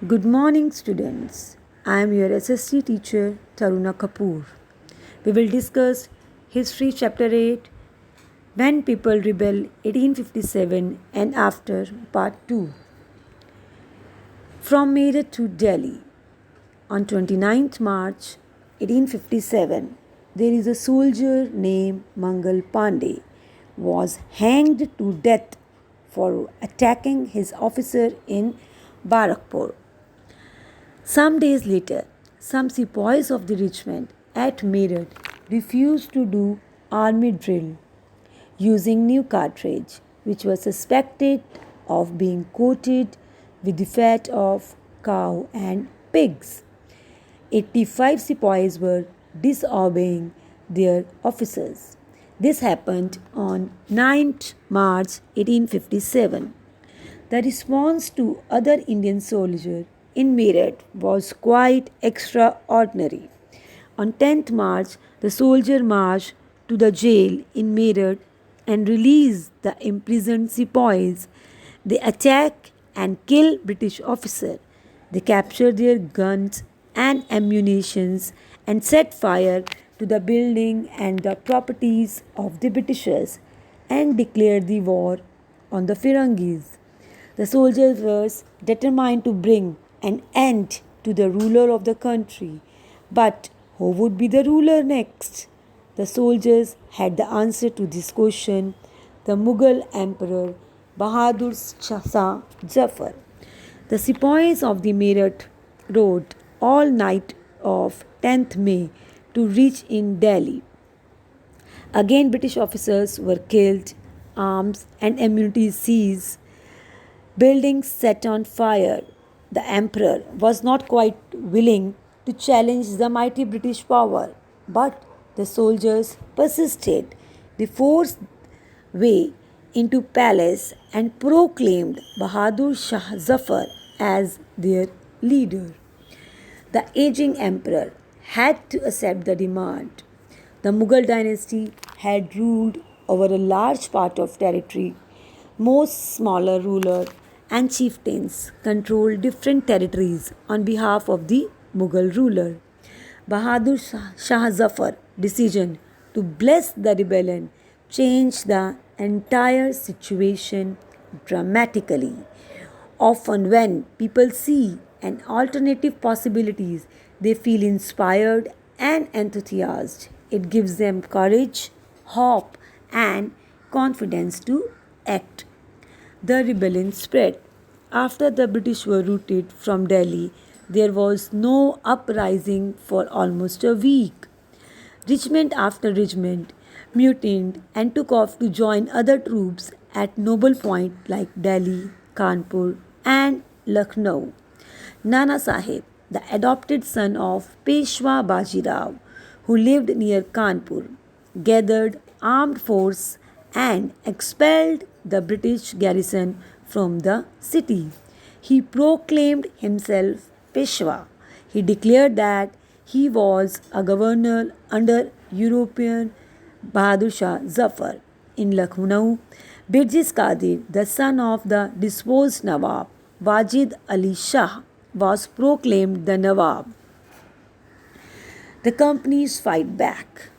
Good morning, students. I am your SST teacher, Taruna Kapoor. We will discuss History Chapter 8 When People Rebel 1857 and After Part 2. From Meerut to Delhi. On 29th March 1857, there is a soldier named Mangal Pandey was hanged to death for attacking his officer in Barakpur. Some days later, some sepoys of the regiment at Meerut refused to do army drill using new cartridge, which was suspected of being coated with the fat of cow and pigs. 85 sepoys were disobeying their officers. This happened on 9th March 1857. The response to other Indian soldiers in Meerut was quite extraordinary. On 10th March, the soldier marched to the jail in Meerut and released the imprisoned sepoys. They attack and kill British officers. They capture their guns and ammunitions and set fire to the building and the properties of the Britishers and declare the war on the Firangis. The soldiers were determined to bring an end to the ruler of the country. But who would be the ruler next? The soldiers had the answer to this question: the Mughal Emperor Bahadur Shah Jafar. The sepoys of the Meerut rode all night of 10th May to reach in Delhi. Again, British officers were killed, arms and ammunition seized, buildings set on fire. The emperor was not quite willing to challenge the mighty British power, but the soldiers persisted. They forced way into palace and proclaimed Bahadur Shah Zafar as their leader. The aging emperor had to accept the demand. The Mughal dynasty had ruled over a large part of territory. Most smaller rulers and chieftains controlled different territories on behalf of the Mughal ruler. Bahadur Shah Zafar decision to bless the rebellion changed the entire situation dramatically. Often when people see an alternative possibilities, they feel inspired and enthusiastic. It gives them courage, hope and confidence to act. The rebellion spread. After the British were routed from Delhi, there was no uprising for almost a week. Regiment after regiment mutinied and took off to join other troops at noble points like Delhi, Kanpur, and Lucknow. Nana Sahib, the adopted son of Peshwa Bajirao, who lived near Kanpur, gathered armed force and expelled the British garrison from the city. He proclaimed himself Peshwa. He declared that he was a governor under European Bahadur Shah Zafar. In Lucknow, Birjis Qadir, the son of the deposed Nawab Wajid Ali Shah, was proclaimed the Nawab. The companies fight back.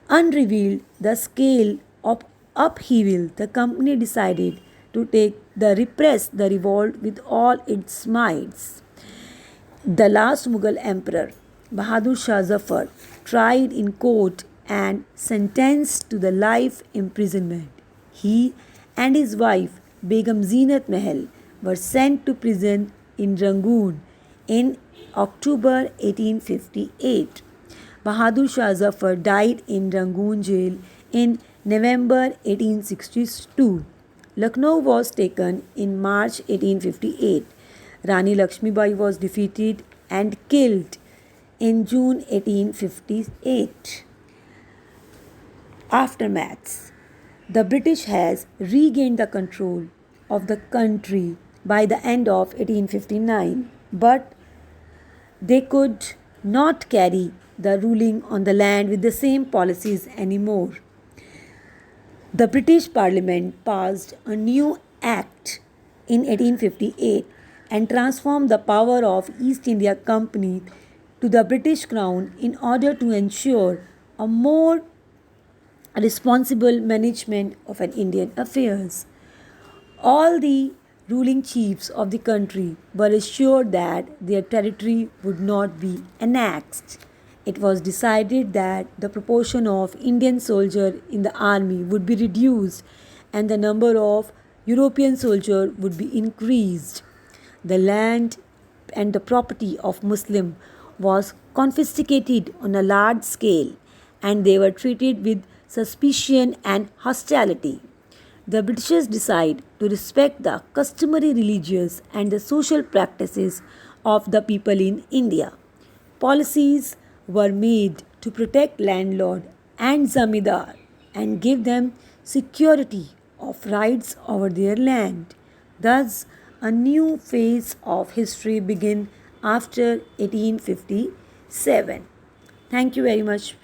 Unrevealed the scale of upheaval, the company decided to repress the revolt with all its mights. The last Mughal emperor, Bahadur Shah Zafar, tried in court and sentenced to the life imprisonment. He and his wife, Begum Zeenat Mahal, were sent to prison in Rangoon in October 1858. Bahadur Shah Zafar died in Rangoon jail in November 1862. Lucknow was taken in March 1858. Rani Lakshmi Bai was defeated and killed in June 1858. Aftermaths. The British has regained the control of the country by the end of 1859, but they could not carry the ruling on the land with the same policies anymore. The British Parliament passed a new act in 1858 and transformed the power of East India Company to the British Crown in order to ensure a more responsible management of an Indian affairs. All the ruling chiefs of the country were assured that their territory would not be annexed. It was decided that the proportion of Indian soldiers in the army would be reduced and the number of European soldiers would be increased. The land and the property of Muslim was confiscated on a large scale and they were treated with suspicion and hostility. The Britishers decide to respect the customary religious and the social practices of the people in India. Policies were made to protect landlord and zamindar and give them security of rights over their land. Thus, a new phase of history began after 1857. Thank you very much.